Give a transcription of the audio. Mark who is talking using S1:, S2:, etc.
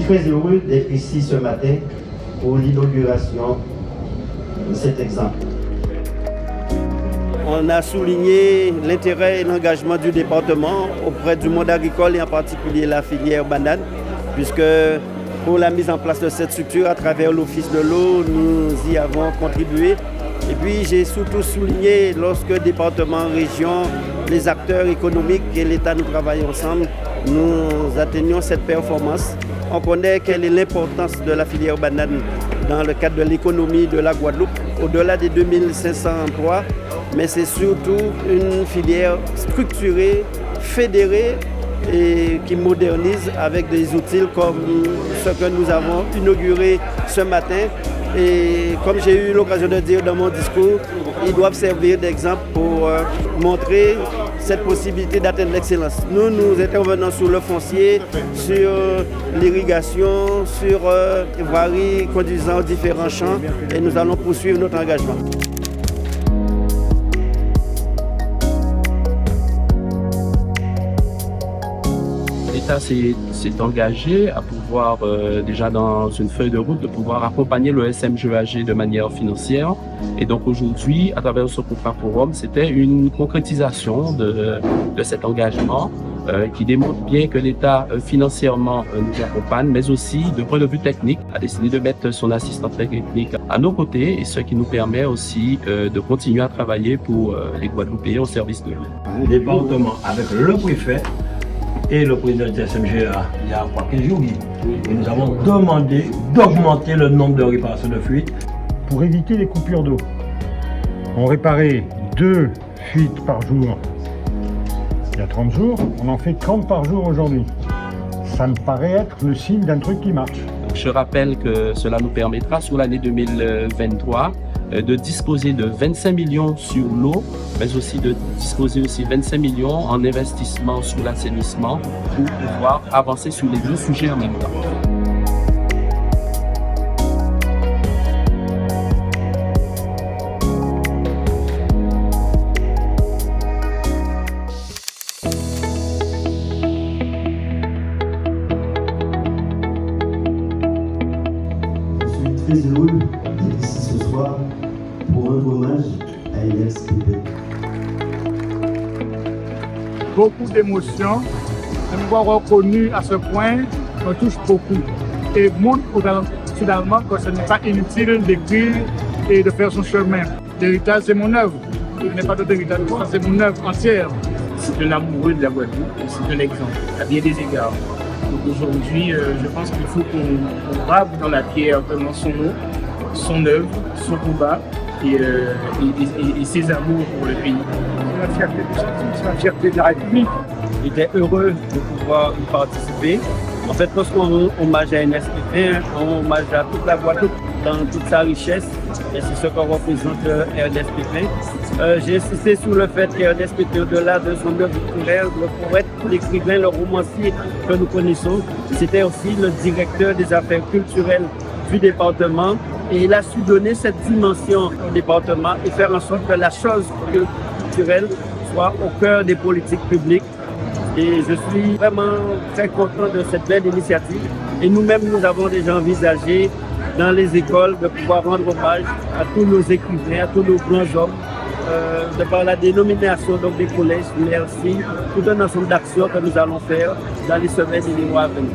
S1: très heureux d'être ici ce matin pour l'inauguration de cet exemple.
S2: On a souligné l'intérêt et l'engagement du département auprès du monde agricole et en particulier la filière banane, puisque pour la mise en place de cette structure à travers l'Office de l'eau, nous y avons contribué. Et puis j'ai surtout souligné lorsque département, région, les acteurs économiques et l'État nous travaillons ensemble, nous atteignons cette performance. On connaît quelle est l'importance de la filière banane dans le cadre de l'économie de la Guadeloupe, au-delà des 2500 emplois, mais c'est surtout une filière structurée, fédérée et qui modernise avec des outils comme ce que nous avons inauguré ce matin. Et comme j'ai eu l'occasion de dire dans mon discours, ils doivent servir d'exemple pour montrer cette possibilité d'atteindre l'excellence. Nous intervenons sur le foncier, sur l'irrigation, sur les voiries conduisant aux différents champs et nous allons poursuivre notre engagement.
S3: L'État s'est engagé à pouvoir, déjà dans une feuille de route, de pouvoir accompagner le SMGEAG de manière financière. Et donc aujourd'hui, à travers ce contrat forum, c'était une concrétisation de cet engagement qui démontre bien que l'État financièrement nous accompagne, mais aussi de point de vue technique, a décidé de mettre son assistant technique à nos côtés et ce qui nous permet aussi de continuer à travailler pour les Guadeloupéens au service de l'eau.
S4: Le département avec le préfet et le président du SMGA, il y a 15 jours, et nous avons demandé d'augmenter le nombre de réparations de fuites.
S5: Pour éviter les coupures d'eau, on réparait 2 fuites par jour il y a 30 jours, on en fait 30 par jour aujourd'hui. Ça me paraît être le signe d'un truc qui marche.
S3: Je rappelle que cela nous permettra sur l'année 2023 de disposer de 25 millions sur l'eau, mais aussi de disposer aussi 25 millions en investissement sur l'assainissement pour pouvoir avancer sur les deux sujets en même temps.
S1: Je suis très heureux d'être ici ce soir pour rendre hommage à Elias Pépé.
S6: Beaucoup d'émotions, de me voir reconnu à ce point me touche beaucoup et montre finalement que ce n'est pas inutile d'écrire et de faire son chemin. L'héritage, c'est mon œuvre. Il n'est pas d'autre héritage, c'est mon œuvre entière.
S7: C'est un amoureux de la Guadeloupe et c'est un exemple à bien des égards. Donc aujourd'hui, je pense qu'il faut qu'on grave dans la pierre vraiment son nom, son œuvre, son combat et ses amours pour le pays.
S6: C'est la fierté du centre, c'est la fierté de la République.
S2: J'étais heureux de pouvoir y participer. En fait, lorsqu'on rend hommage à NSPP, on rend hommage à toute la Guadeloupe dans toute sa richesse. Et c'est ce qu'on représente RDSPP. J'ai insisté sur le fait que RDSPP, au-delà de son œuvre littéraire, le poète, l'écrivain, le romancier que nous connaissons, c'était aussi le directeur des affaires culturelles du département. Et il a su donner cette dimension au département et faire en sorte que la chose culturelle soit au cœur des politiques publiques. Et je suis vraiment très content de cette belle initiative. Et nous-mêmes, nous avons déjà envisagé dans les écoles de pouvoir rendre hommage à tous nos écrivains, à tous nos grands hommes, de par la dénomination donc, des collèges, mais aussi tout un ensemble d'actions que nous allons faire dans les semaines et les mois à venir.